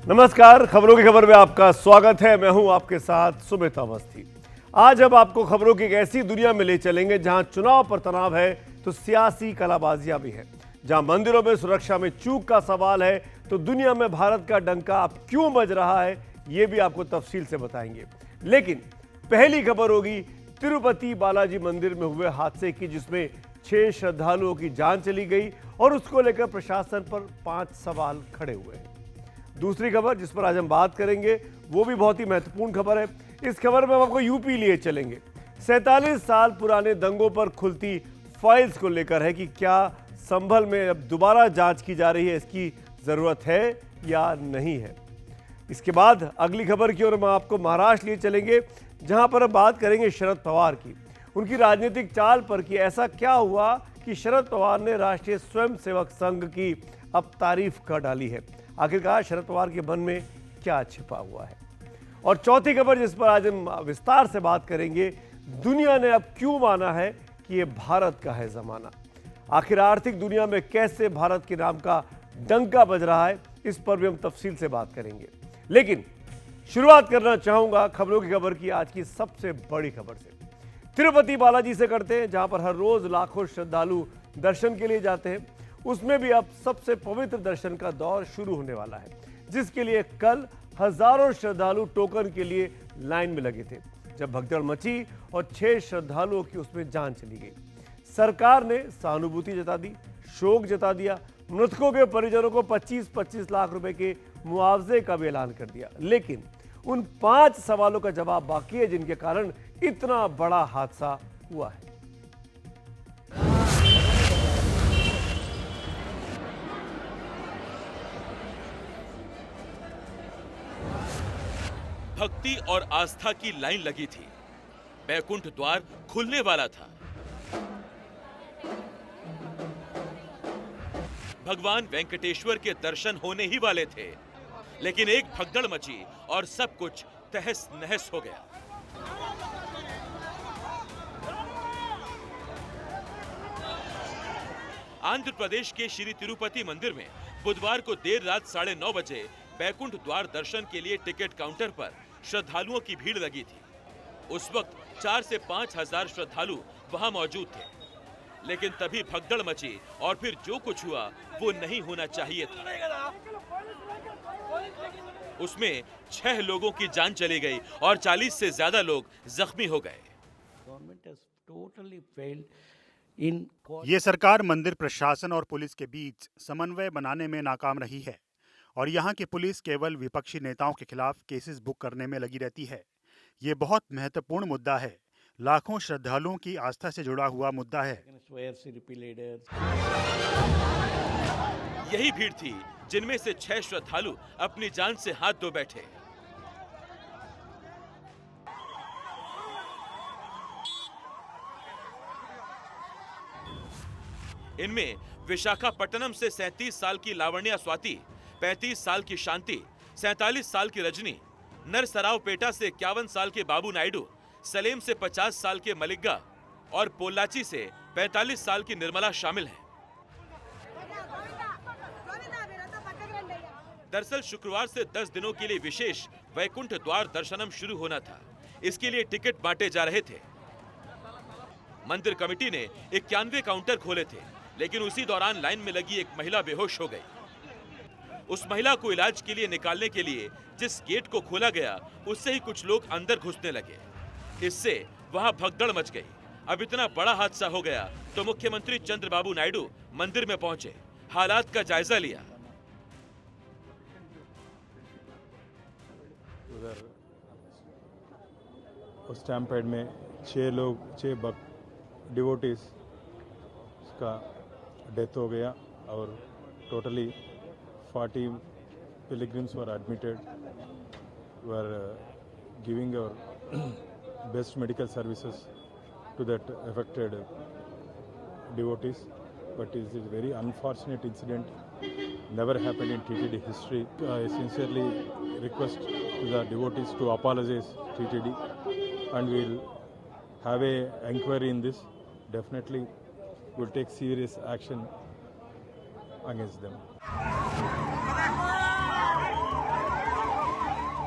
नमस्कार, खबरों की खबर में आपका स्वागत है। मैं हूं आपके साथ सुमित अवस्थी। आज हम आपको खबरों की एक ऐसी दुनिया में ले चलेंगे जहां चुनाव पर तनाव है तो सियासी कलाबाजियां भी है, जहां मंदिरों में सुरक्षा में चूक का सवाल है तो दुनिया में भारत का डंका अब क्यों बज रहा है, ये भी आपको तफसील से बताएंगे। लेकिन पहली खबर होगी तिरुपति बालाजी मंदिर में हुए हादसे की, जिसमें 6 श्रद्धालुओं की जान चली गई और उसको लेकर प्रशासन पर 5 सवाल खड़े हुए हैं। दूसरी खबर जिस पर आज हम बात करेंगे वो भी बहुत ही महत्वपूर्ण खबर है। इस खबर में हम आपको यूपी लिए चलेंगे। 47 साल पुराने दंगों पर खुलती फाइल्स को लेकर है कि क्या संभल में अब दोबारा जांच की जा रही है, इसकी जरूरत है या नहीं है। इसके बाद अगली खबर की ओर हम आपको महाराष्ट्र लिए चलेंगे, जहां पर हम बात करेंगे शरद पवार की, उनकी राजनीतिक चाल पर कि ऐसा क्या हुआ कि शरद पवार ने राष्ट्रीय स्वयंसेवक संघ की अब तारीफ कर डाली है। आखिरकार शरद पवार के मन में क्या छिपा हुआ है। और चौथी खबर जिस पर आज हम विस्तार से बात करेंगे, दुनिया ने अब क्यों माना है कि ये भारत का है जमाना। आखिर आर्थिक दुनिया में कैसे भारत के नाम का डंका बज रहा है, इस पर भी हम तफसील से बात करेंगे। लेकिन शुरुआत करना चाहूंगा खबरों की खबर की आज की सबसे बड़ी खबर से। तिरुपति बालाजी से करते हैं, जहां पर हर रोज लाखों श्रद्धालु दर्शन के लिए जाते हैं। उसमें भी अब सबसे पवित्र दर्शन का दौर शुरू होने वाला है, जिसके लिए कल हजारों श्रद्धालु टोकन के लिए लाइन में लगे थे, जब भगदड़ मची और 6 श्रद्धालुओं की उसमें जान चली गई। सरकार ने सहानुभूति जता दी, शोक जता दिया, मृतकों के परिजनों को 25-25 लाख रुपए के मुआवजे का भी ऐलान कर दिया। लेकिन उन 5 सवालों का जवाब बाकी है, जिनके कारण इतना बड़ा हादसा हुआ है। भक्ति और आस्था की लाइन लगी थी, बैकुंठ द्वार खुलने वाला था। भगवान वेंकटेश्वर के दर्शन होने ही वाले थे, लेकिन एक भगदड़ मची और सब कुछ तहस नहस हो गया। आंध्र प्रदेश के श्री तिरुपति मंदिर में बुधवार को देर रात 9:30 बजे बैकुंठ द्वार दर्शन के लिए टिकट काउंटर पर श्रद्धालुओं की भीड़ लगी थी। उस वक्त 4 से 5 हजार श्रद्धालु वहां मौजूद थे, लेकिन तभी भगदड़ मची और फिर जो कुछ हुआ वो नहीं होना चाहिए था। उसमें 6 लोगों की जान चली गई और 40 से ज्यादा लोग जख्मी हो गए। ये सरकार मंदिर प्रशासन और पुलिस के बीच समन्वय बनाने में नाकाम रही है और यहाँ की पुलिस केवल विपक्षी नेताओं के खिलाफ केसेस बुक करने में लगी रहती है। ये बहुत महत्वपूर्ण मुद्दा है, लाखों श्रद्धालुओं की आस्था से जुड़ा हुआ मुद्दा है। यही भीड़ थी जिनमें से 6 श्रद्धालु अपनी जान से हाथ धो बैठे। इनमें विशाखापट्टनम से 37 साल की लावण्या स्वाति, 35 साल की शांति, 47 साल की रजनी, नरसरावपेटा से 51 साल के बाबू नायडू, सलेम से 50 साल के मलिग्गा और पोल्लाची से 45 साल की निर्मला शामिल हैं। दरअसल शुक्रवार से 10 दिनों के लिए विशेष वैकुंठ द्वार दर्शनम शुरू होना था। इसके लिए टिकट बांटे जा रहे थे। मंदिर कमेटी ने 91 काउंटर खोले थे, लेकिन उसी दौरान लाइन में लगी एक महिला बेहोश हो गई। उस महिला को इलाज के लिए निकालने के लिए जिस गेट को खोला गया, उससे ही कुछ लोग अंदर घुसने लगे। इससे वहां भगदड़ मच गई। अब इतना बड़ा हादसा हो गया तो मुख्यमंत्री चंद्रबाबू नायडू मंदिर में पहुंचे, हालात का जायजा लिया। उधर उस स्टैम्पेड में 6 डिवोटीज का डेथ हो गया और totally 40 pilgrims were admitted, were giving our best medical services to that affected devotees. But it is a very unfortunate incident, never happened in TTD history. I sincerely request to the devotees to apologize TTD, and we'll have a inquiry in this. Definitely we'll take serious action against them.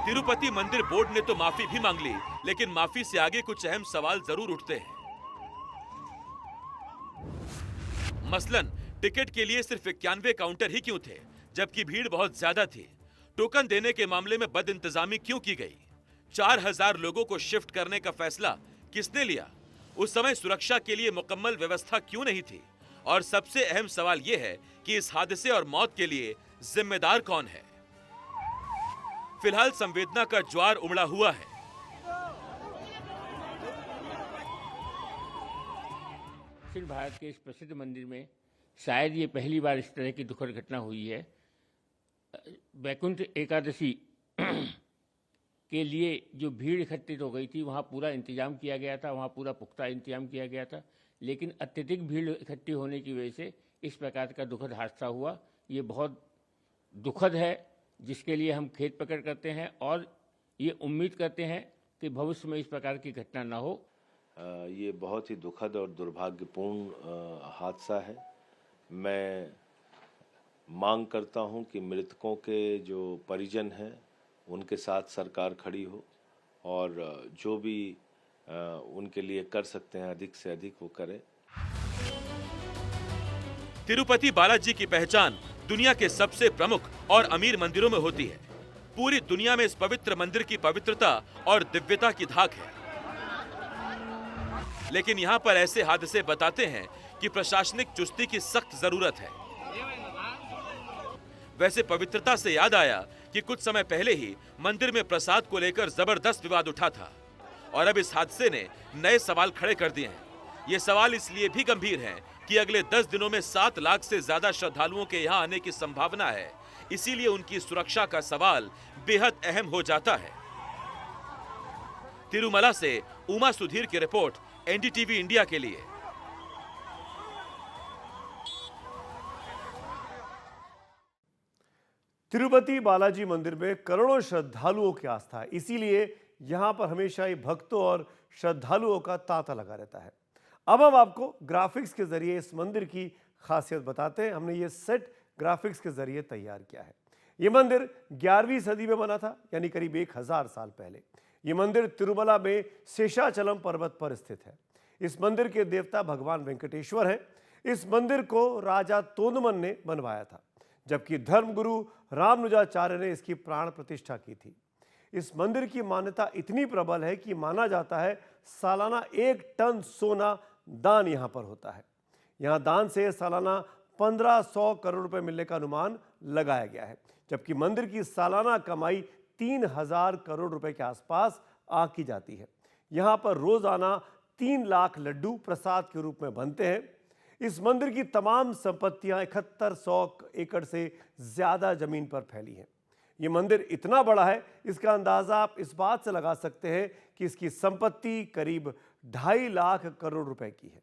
Tirupati मंदिर board ने तो माफी भी मांग ली, लेकिन माफी से आगे कुछ अहम सवाल जरूर उठते हैं। मसलन टिकट के लिए सिर्फ 91 काउंटर ही क्यों थे, जबकि भीड़ बहुत ज्यादा थी? टोकन देने के मामले में बदइंतजामी क्यों की गई? 4000 लोगों को शिफ्ट करने का फैसला किसने लिया? उस समय सुरक्षा के लिए मुकम्मल व्यवस्था क्यों नहीं थी? और सबसे अहम सवाल यह है कि इस हादसे और मौत के लिए जिम्मेदार कौन है? फिलहाल संवेदना का ज्वार उमड़ा हुआ है। दक्षिण भारत के इस प्रसिद्ध मंदिर में शायद ये पहली बार इस तरह की दुखद घटना हुई है। वैकुंठ एकादशी के लिए जो भीड़ इकट्ठित हो गई थी, वहाँ पूरा इंतजाम किया गया था, वहाँ पूरा पुख्ता इंतजाम किया गया था, लेकिन अत्यधिक भीड़ इकट्ठी होने की वजह से इस प्रकार का दुखद हादसा हुआ। ये बहुत दुखद है, जिसके लिए हम खेद प्रकट करते हैं और ये उम्मीद करते हैं कि भविष्य में इस प्रकार की घटना न हो। ये बहुत ही दुखद और दुर्भाग्यपूर्ण हादसा है। मैं मांग करता हूं कि मृतकों के जो परिजन हैं उनके साथ सरकार खड़ी हो और जो भी उनके लिए कर सकते हैं अधिक से अधिक वो करें। तिरुपति बालाजी की पहचान दुनिया के सबसे प्रमुख और अमीर मंदिरों में होती है। पूरी दुनिया में इस पवित्र मंदिर की पवित्रता और दिव्यता की धाक है, लेकिन यहाँ पर ऐसे हादसे बताते हैं कि प्रशासनिक चुस्ती की सख्त जरूरत है। वैसे पवित्रता से याद आया कि कुछ समय पहले ही मंदिर में प्रसाद को लेकर जबरदस्त विवाद उठा था और अब इस हादसे ने नए सवाल खड़े कर दिए हैं। ये सवाल इसलिए भी गंभीर हैं कि अगले 10 दिनों में 7 लाख से ज्यादा श्रद्धालुओं के यहाँ आने की संभावना है, इसीलिए उनकी सुरक्षा का सवाल बेहद अहम हो जाता है। तिरुमला से उमा सुधीर की रिपोर्ट, एनडीटीवी इंडिया के लिए। तिरुपति बालाजी मंदिर में करोड़ों श्रद्धालुओं की आस्था है, इसीलिए यहां पर हमेशा ही भक्तों और श्रद्धालुओं का तांता लगा रहता है। अब हम आपको ग्राफिक्स के जरिए इस मंदिर की खासियत बताते हैं। हमने ये सेट ग्राफिक्स के जरिए तैयार किया है। ये मंदिर 11वीं सदी में बना था, यानी करीब 1000 साल पहले। ये मंदिर तिरुमला में शेषाचलम पर्वत पर स्थित है। इस मंदिर के देवता भगवान वेंकटेश्वर हैं। इस मंदिर को राजा तोंडमन ने बनवाया था, जबकि धर्मगुरु रामानुजाचार्य ने इसकी प्राण प्रतिष्ठा की थी। इस मंदिर की मान्यता इतनी प्रबल है कि माना जाता है सालाना 1 टन सोना दान यहाँ पर होता है। यहाँ दान से सालाना 1500 करोड़ रुपए मिलने का अनुमान लगाया गया है, जबकि मंदिर की सालाना कमाई 3000 करोड़ रुपए के आसपास आकी जाती है। यहाँ पर रोजाना 3 लाख लड्डू प्रसाद के रूप में बनते हैं। इस मंदिर की तमाम संपत्तियां 7100 एकड़ से ज्यादा जमीन पर फैली हैं। ये मंदिर इतना बड़ा है, इसका अंदाजा आप इस बात से लगा सकते हैं कि इसकी संपत्ति करीब 2.5 लाख करोड़ रुपए की है।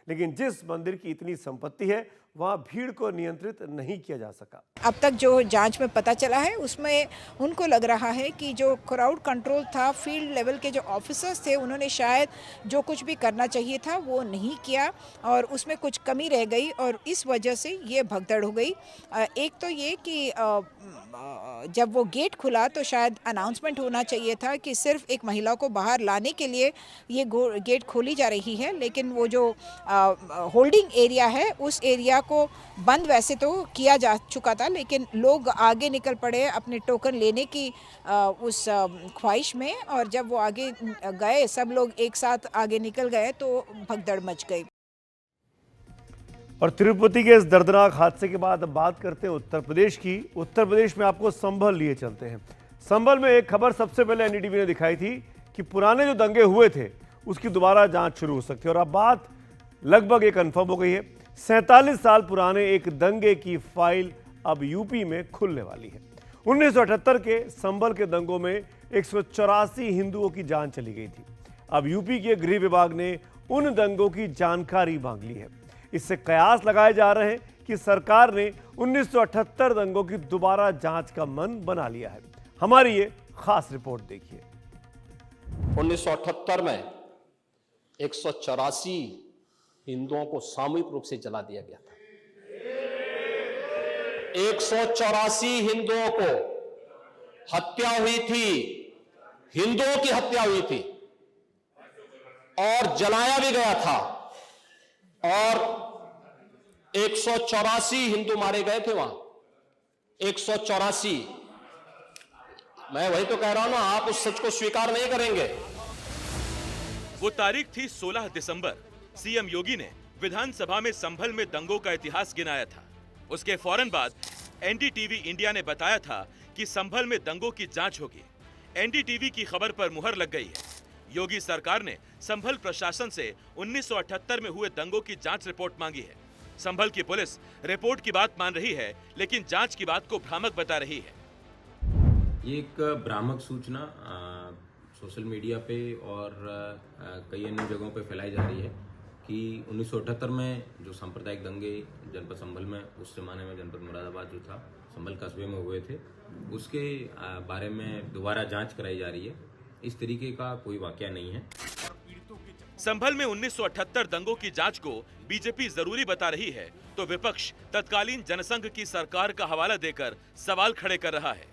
लेकिन जिस मंदिर की इतनी संपत्ति है, वहां भीड़ को नियंत्रित नहीं किया जा सका। अब तक जो जांच में पता चला है उसमें उनको लग रहा है कि जो क्राउड कंट्रोल था, फील्ड लेवल के जो ऑफिसर्स थे, उन्होंने शायद जो कुछ भी करना चाहिए था वो नहीं किया और उसमें कुछ कमी रह गई और इस वजह से ये भगदड़ हो गई। एक तो ये कि जब वो गेट खुला तो शायद अनाउंसमेंट होना चाहिए था कि सिर्फ एक महिला को बाहर लाने के लिए ये गेट खोली जा रही है, लेकिन वो जो होल्डिंग एरिया है उस एरिया को बंद वैसे तो किया जा चुका था, लेकिन लोग आगे निकल पड़े अपने टोकन लेने की उस ख्वाहिश में, और जब वो आगे गए, सब लोग एक साथ आगे निकल गए तो भगदड़ मच गई। और तिरुपति के इस दर्दनाक हादसे के बाद अब बात करते हैं उत्तर प्रदेश की। उत्तर प्रदेश में आपको संभल लिए चलते हैं। संभल में एक खबर सबसे पहले एनडीटीवी ने दिखाई थी कि पुराने जो दंगे हुए थे उसकी दोबारा जांच शुरू हो सकती है और अब बात लगभग एक कन्फर्म हो गई है। 47 साल पुराने एक दंगे की फाइल अब यूपी में खुलने वाली है। 1978 के संभल के दंगों में 184 हिंदुओं की जान चली गई थी। अब यूपी के गृह विभाग ने उन दंगों की जानकारी मांग ली है। इससे कयास लगाए जा रहे हैं कि सरकार ने 1978 दंगों की दोबारा जांच का मन बना लिया है। हमारी ये खास रिपोर्ट देखिए। 1978 में 184 हिंदुओं को सामूहिक रूप से जला दिया गया था। 184 हिंदुओं को हत्या हुई थी, हिंदुओं की हत्या हुई थी और जलाया भी गया था और 184 हिंदू मारे गए थे वहां। 184। मैं वही तो कह रहा हूं ना, आप उस सच को स्वीकार नहीं करेंगे। वो तारीख थी 16 दिसंबर। सीएम योगी ने विधानसभा में संभल में दंगों का इतिहास गिनाया था। उसके फौरन बाद एनडीटीवी इंडिया ने बताया था कि संभल में दंगों की जांच होगी। एनडीटीवी की खबर पर मुहर लग गई है। योगी सरकार ने संभल प्रशासन से 1978 में हुए दंगों की जांच रिपोर्ट मांगी है। संभल की पुलिस रिपोर्ट की बात मान रही है, लेकिन जांच की बात को भ्रामक बता रही है। ये एक भ्रामक सूचना सोशल मीडिया पे और कई अन्य जगहों पे फैलाई जा रही है कि 1978 में जो सांप्रदायिक दंगे जनपद संभल में, उस जमाने में जनपद मुरादाबाद जो था, संभल कस्बे में हुए थे, उसके बारे में दोबारा जांच कराई जा रही है। इस तरीके का कोई वाकया नहीं है। संभल में 1978 दंगों की जांच को बीजेपी जरूरी बता रही है, तो विपक्ष तत्कालीन जनसंघ की सरकार का हवाला देकर सवाल खड़े कर रहा है।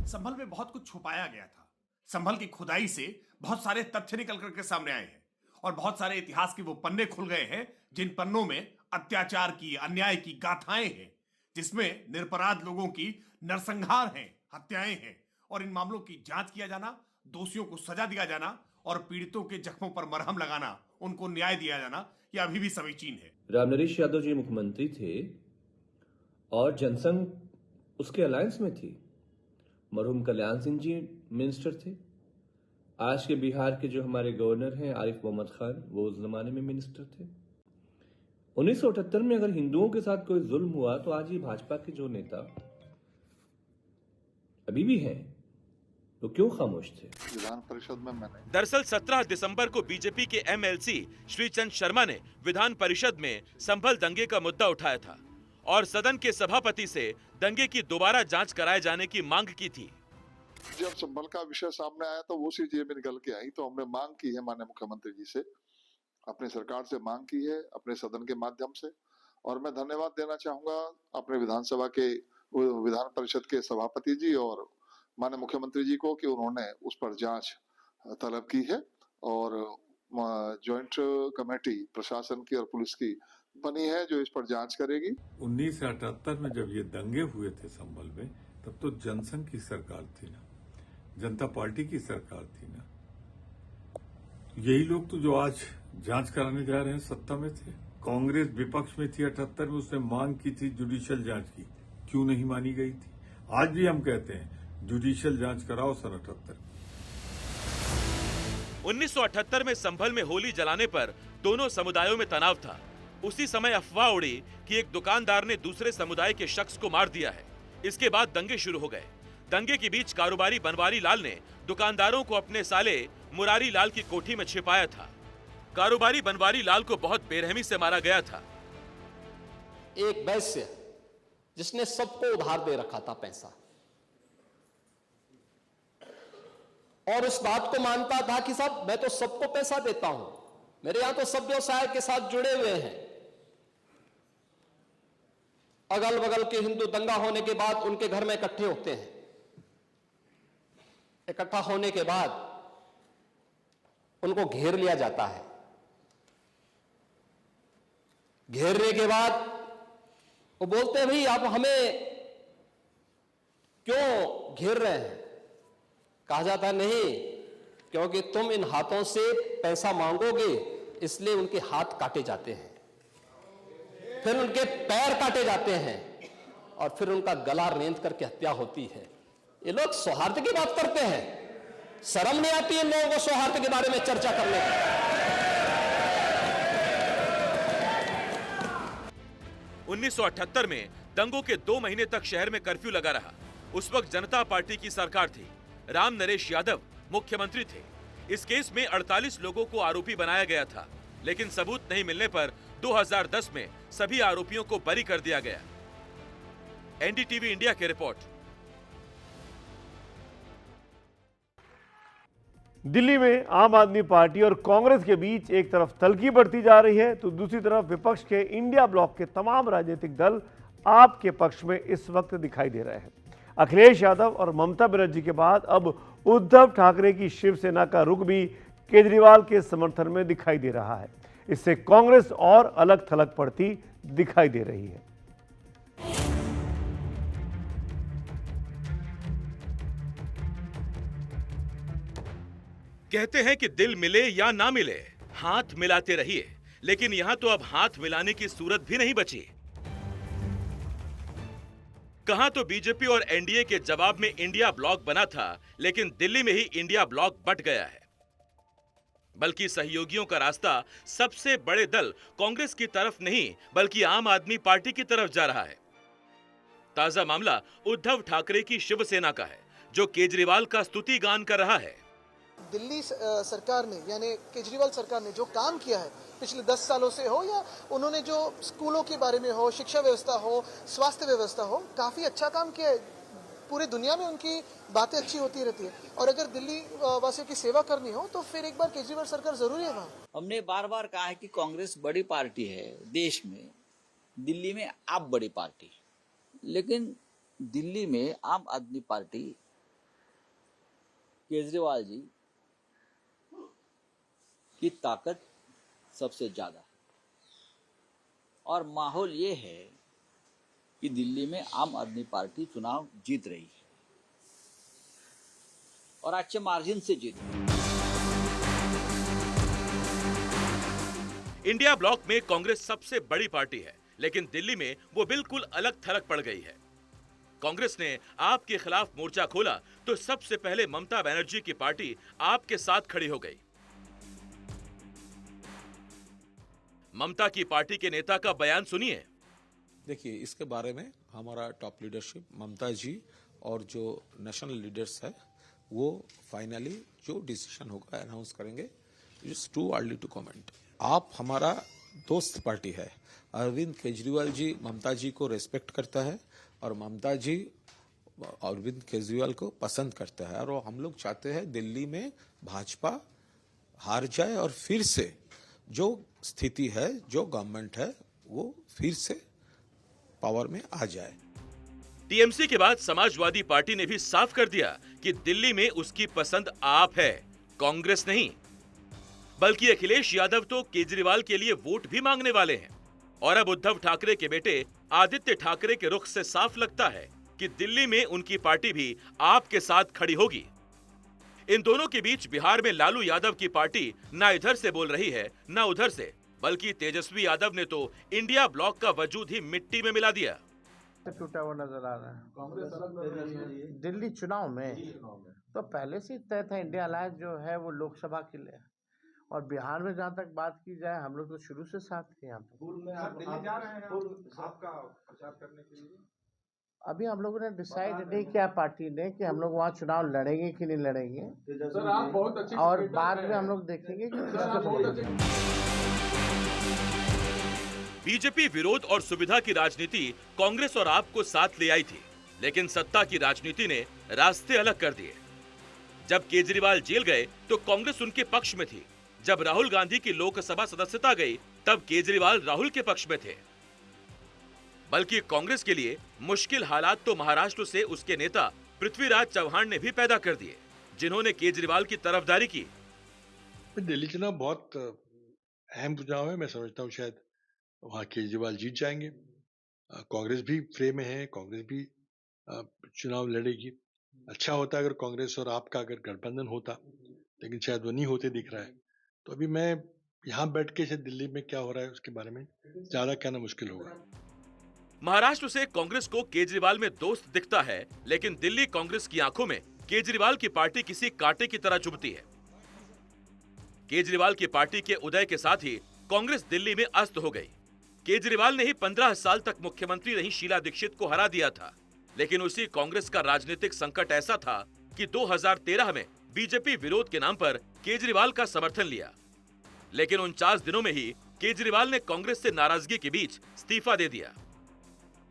संभल में बहुत कुछ छुपाया गया था। संभल की खुदाई से बहुत सारे तथ्य निकल करके सामने आए हैं और बहुत सारे इतिहास के वो पन्ने खुल गए हैं जिन पन्नों में अत्याचार की, अन्याय की गाथाएं हैं, जिसमें निरपराध लोगों की नरसंहार हैं, हत्याएं हैं। और इन मामलों की जांच किया जाना, दोषियों को सजा दिया जाना और पीड़ितों के जख्मों पर मरहम लगाना, उनको न्याय दिया जाना, यह अभी भी समीचीन है। रामनरेश यादव जी मुख्यमंत्री थे और जनसंघ उसके अलायंस में थी। मरहूम कल्याण सिंह जी मिनिस्टर थे। आज के बिहार के जो हमारे गवर्नर हैं आरिफ मोहम्मद खान, वो उस जमाने में मिनिस्टर थे। 1978 में अगर हिंदुओं के साथ कोई जुल्म हुआ तो आज ये भाजपा के जो नेता अभी भी हैं, तो क्यों खामोश थे? विधान परिषद में मैंने दरअसल 17 दिसंबर को बीजेपी के एमएलसी श्रीचंद शर्मा ने विधान परिषद में संभल दंगे का मुद्दा उठाया था और सदन के सभापति से दंगे की दोबारा जांच कराए जाने की मांग की थी। जब संभल का विषय सामने आया तो वो चीज में निकल के आई, तो हमने मांग की है माननीय मुख्यमंत्री जी से, अपने सरकार से मांग की है अपने सदन के माध्यम से। और मैं धन्यवाद देना चाहूंगा अपने विधानसभा के विधान परिषद के सभापति जी और माननीय मुख्यमंत्री जी को कि उन्होंने उस पर जांच तलब की है और ज्वाइंट कमेटी प्रशासन की और पुलिस की बनी है जो इस पर जांच करेगी। 1978 में जब ये दंगे हुए थे संभल में, तब तो जनसंघ की सरकार थी ना, जनता पार्टी की सरकार थी ना। यही लोग तो जो आज जांच कराने जा रहे हैं सत्ता में थे। कांग्रेस विपक्ष में थी 78 में, उसने मांग की थी जुडिशियल जांच की, क्यों नहीं मानी गई थी? आज भी हम कहते हैं जुडिशियल जांच कराओ सन 78। 1978 में संभल में होली जलाने पर दोनों समुदायों में तनाव था। उसी समय अफवाह उड़ी कि एक दुकानदार ने दूसरे समुदाय के शख्स को मार दिया है। इसके बाद दंगे शुरू हो गए। दंगे के बीच कारोबारी बनवारी लाल ने दुकानदारों को अपने साले मुरारी लाल की कोठी में छिपाया था। कारोबारी बनवारी लाल को बहुत बेरहमी से मारा गया था। एक वैश्य जिसने सबको उधार दे रखा था पैसा, और उस बात को मानता था कि साहब मैं तो सबको पैसा देता हूं, मेरे यहां तो सब व्यवसाय के साथ जुड़े हुए हैं। अगल बगल के हिंदू दंगा होने के बाद उनके घर में इकट्ठे होते हैं। इकट्ठा होने के बाद उनको घेर लिया जाता है। घेरने के बाद वो बोलते हैं भाई आप हमें क्यों घेर रहे हैं? कहा जाता है नहीं, क्योंकि तुम इन हाथों से पैसा मांगोगे, इसलिए उनके हाथ काटे जाते हैं, फिर उनके पैर काटे जाते हैं और फिर उनका गला रेंद करके हत्या होती है। ये लोग सौहार्द की बात करते हैं, शर्म नहीं आती इन लोगों को सौहार्द के बारे में चर्चा करने की। 1978 में दंगों के 2 महीने तक शहर में कर्फ्यू लगा रहा। उस वक्त जनता पार्टी की सरकार थी। रामनरेश यादव मुख्यमंत्री थे। इस केस में 48 लोगों को आरोपी बनाया गया था, लेकिन सबूत नहीं मिलने पर 2010 में सभी आरोपियों को बरी कर दिया गया। एनडीटीवी इंडिया की रिपोर्ट। दिल्ली में आम आदमी पार्टी और कांग्रेस के बीच एक तरफ तल्खी बढ़ती जा रही है तो दूसरी तरफ विपक्ष के इंडिया ब्लॉक के तमाम राजनीतिक दल आप के पक्ष में इस वक्त दिखाई दे रहे हैं। अखिलेश यादव और ममता बनर्जी के बाद अब उद्धव ठाकरे की शिवसेना का रुख भी केजरीवाल के समर्थन में दिखाई दे रहा है। इससे कांग्रेस और अलग थलग पड़ती दिखाई दे रही है। कहते हैं कि दिल मिले या ना मिले, हाथ मिलाते रहिए, लेकिन यहां तो अब हाथ मिलाने की सूरत भी नहीं बची। कहां तो बीजेपी और एनडीए के जवाब में इंडिया ब्लॉक बना था, लेकिन दिल्ली में ही इंडिया ब्लॉक बंट गया है। बल्कि सहयोगियों का रास्ता सबसे बड़े दल कांग्रेस की तरफ नहीं, बल्कि आम आदमी पार्टी की तरफ जा रहा है। ताजा मामला उद्धव ठाकरे की शिवसेना का है, जो केजरीवाल का स्तुति गान कर रहा है। दिल्ली सरकार ने यानी केजरीवाल सरकार ने जो काम किया है पिछले 10 सालों से हो, या उन्होंने जो स्कूलों के बारे में हो, शिक्षा व्यवस्था हो, स्वास्थ्य व्यवस्था हो, काफ़ी अच्छा काम किया है। पूरी दुनिया में उनकी बातें अच्छी होती रहती है, और अगर दिल्ली वासियों की सेवा करनी हो तो फिर एक बार केजरीवाल सरकार जरूरी है वहाँ। हमने बार बार कहा है कि कांग्रेस बड़ी पार्टी है देश में, दिल्ली में आप बड़ी पार्टी, लेकिन दिल्ली में आम आदमी पार्टी केजरीवाल जी की ताकत सबसे ज्यादा है, और माहौल ये है कि दिल्ली में आम आदमी पार्टी चुनाव जीत रही है और अच्छे मार्जिन से जीत रही है। इंडिया ब्लॉक में कांग्रेस सबसे बड़ी पार्टी है, लेकिन दिल्ली में वो बिल्कुल अलग थलग पड़ गई है। कांग्रेस ने आप के खिलाफ मोर्चा खोला तो सबसे पहले ममता बनर्जी की पार्टी आप के साथ खड़ी हो गई। ममता की पार्टी के नेता का बयान सुनिए। देखिए, इसके बारे में हमारा टॉप लीडरशिप ममता जी और जो नेशनल लीडर्स है वो फाइनली जो डिसीजन होगा अनाउंस करेंगे। It's too early to comment. आप हमारा दोस्त पार्टी है। अरविंद केजरीवाल जी ममता जी को रेस्पेक्ट करता है और ममता जी अरविंद केजरीवाल को पसंद करता है, और हम लोग चाहते हैं दिल्ली में भाजपा हार जाए और फिर से जो स्थिति है, जो गवर्नमेंट है, वो फिर से पावर में आ जाए। टीएमसी के बाद समाजवादी पार्टी ने भी साफ कर दिया कि दिल्ली में उसकी पसंद आप है, कांग्रेस नहीं। बल्कि अखिलेश यादव तो केजरीवाल के लिए वोट भी मांगने वाले हैं। और अब उद्धव ठाकरे के बेटे आदित्य ठाकरे के रुख से साफ लगता है कि दिल्ली में उनकी पार्टी भी आपके साथ खड़ी होगी। इन दोनों के बीच बिहार में लालू यादव की पार्टी ना इधर से बोल रही है ना उधर से, बल्कि तेजस्वी यादव ने तो इंडिया ब्लॉक का वजूद ही मिट्टी में मिला दिया। टूटा हुआ नजर आ रहा है कांग्रेस दिल्ली चुनाव में तो पहले से तय था। इंडिया अलायंस जो है वो लोकसभा के लिए, और बिहार में जहाँ तक बात की जाए हम लोग तो शुरू से साथ थे। यहाँ पे दिल्ली जा रहे हैं आपका प्रचार करने के लिए। अभी हम लोगों ने डिसाइड नहीं किया पार्टी ने कि हम लोग वहाँ चुनाव लड़ेंगे कि नहीं लड़ेंगे, सर आप बहुत अच्छे और बाद में हम लोग देखेंगे कि बीजेपी विरोध और सुविधा की राजनीति कांग्रेस और आप को साथ ले आई थी, लेकिन सत्ता की राजनीति ने रास्ते अलग कर दिए। जब केजरीवाल जेल गए तो कांग्रेस उनके पक्ष में थी। जब राहुल गांधी की लोकसभा सदस्यता गई तब केजरीवाल राहुल के पक्ष में थे। बल्कि कांग्रेस के लिए मुश्किल हालात तो महाराष्ट्र से उसके नेता पृथ्वीराज चव्हाण ने भी पैदा कर दिए, जिन्होंने केजरीवाल की तरफदारी की। दिल्ली चुनाव बहुत अहम चुनाव है। मैं समझता हूँ शायद वहाँ केजरीवाल जीत जाएंगे। कांग्रेस भी फ्रेम में है, कांग्रेस भी चुनाव लड़ेगी। अच्छा होता अगर कांग्रेस और आपका अगर गठबंधन होता, लेकिन शायद वो नहीं होते दिख रहा है। तो अभी मैं यहाँ बैठ के शायद दिल्ली में क्या हो रहा है उसके बारे में ज्यादा कहना मुश्किल होगा। महाराष्ट्र से कांग्रेस को केजरीवाल में दोस्त दिखता है, लेकिन दिल्ली कांग्रेस की आंखों में केजरीवाल की पार्टी किसी कांटे की तरह चुभती है। केजरीवाल की पार्टी के उदय के साथ ही कांग्रेस दिल्ली में अस्त हो गई। केजरीवाल ने ही 15 साल तक मुख्यमंत्री रही शीला दीक्षित को हरा दिया था, लेकिन उसी कांग्रेस का राजनीतिक संकट ऐसा था कि 2013 में बीजेपी विरोध के नाम पर केजरीवाल का समर्थन लिया, लेकिन 49 दिनों में ही केजरीवाल ने कांग्रेस से नाराजगी के बीच इस्तीफा दे दिया।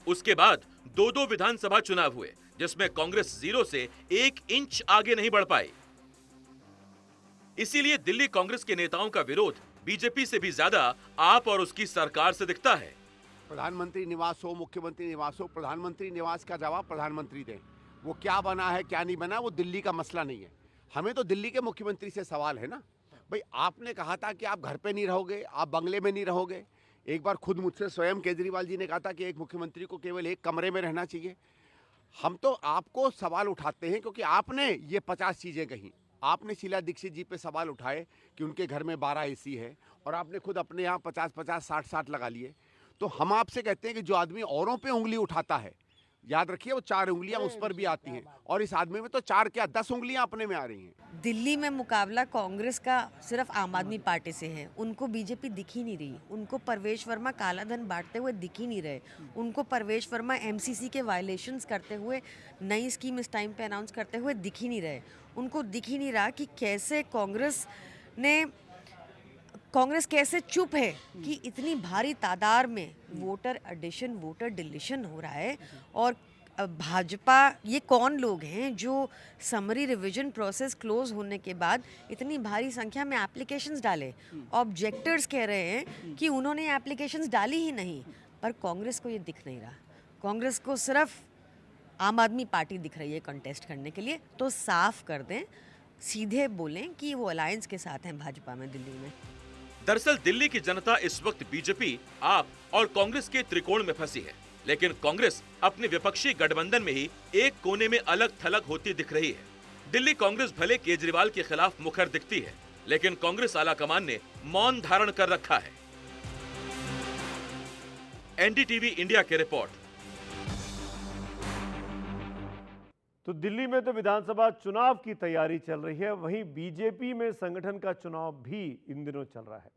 उसके बाद दो विधानसभा चुनाव हुए, जिसमें कांग्रेस 0 से 1 इंच आगे नहीं बढ़ पाई। इसीलिए दिल्ली कांग्रेस के नेताओं का विरोध बीजेपी से भी ज्यादा आप और उसकी सरकार से दिखता है। प्रधानमंत्री निवास हो, मुख्यमंत्री निवास हो, प्रधानमंत्री निवास का जवाब प्रधानमंत्री दें। वो क्या बना है क्या नहीं बना वो दिल्ली का मसला नहीं है। हमें तो दिल्ली के मुख्यमंत्री से सवाल है ना भाई, आपने कहा था कि आप घर पे नहीं रहोगे, आप बंगले में नहीं रहोगे। एक बार खुद मुझसे स्वयं केजरीवाल जी ने कहा था कि एक मुख्यमंत्री को केवल एक कमरे में रहना चाहिए। हम तो आपको सवाल उठाते हैं क्योंकि आपने ये 50 चीज़ें कही। आपने शीला दीक्षित जी पे सवाल उठाए कि उनके घर में 12 एसी है और आपने खुद अपने यहाँ 50-50, 60-60 लगा लिए। तो हम आपसे कहते हैं कि जो आदमी औरों पे उंगली उठाता है, याद रखिए वो 4 उंगलियां उस पर भी आती हैं और इस आदमी में तो 4 क्या 10 उंगलियां अपने में आ रही हैं। दिल्ली में मुकाबला कांग्रेस का सिर्फ आम आदमी पार्टी से है। उनको बीजेपी दिख ही नहीं रही, उनको परवेश वर्मा काला धन बांटते हुए दिख ही नहीं रहे, उनको परवेश वर्मा एमसीसी के वायलेशंस करते हुए नई स्कीम इस टाइम पे अनाउंस करते हुए दिख ही नहीं रहे। उनको दिख ही नहीं रहा कि कैसे कांग्रेस कैसे चुप है कि इतनी भारी तादाद में वोटर एडिशन, वोटर डिलीशन हो रहा है। और भाजपा, ये कौन लोग हैं जो समरी रिवीजन प्रोसेस क्लोज होने के बाद इतनी भारी संख्या में एप्लीकेशंस डाले। ऑब्जेक्टर्स कह रहे हैं कि उन्होंने एप्लीकेशंस डाली ही नहीं, पर कांग्रेस को ये दिख नहीं रहा। कांग्रेस को सिर्फ आम आदमी पार्टी दिख रही है कंटेस्ट करने के लिए। तो साफ कर दें, सीधे बोलें कि वो अलायंस के साथ हैं भाजपा में दिल्ली में। दरअसल दिल्ली की जनता इस वक्त बीजेपी, आप और कांग्रेस के त्रिकोण में फंसी है, लेकिन कांग्रेस अपने विपक्षी गठबंधन में ही एक कोने में अलग थलग होती दिख रही है। दिल्ली कांग्रेस भले केजरीवाल के खिलाफ मुखर दिखती है, लेकिन कांग्रेस आलाकमान ने मौन धारण कर रखा है। एनडीटीवी इंडिया की रिपोर्ट। तो दिल्ली में तो विधानसभा चुनाव की तैयारी चल रही है, वहीं बीजेपी में संगठन का चुनाव भी इन दिनों चल रहा है।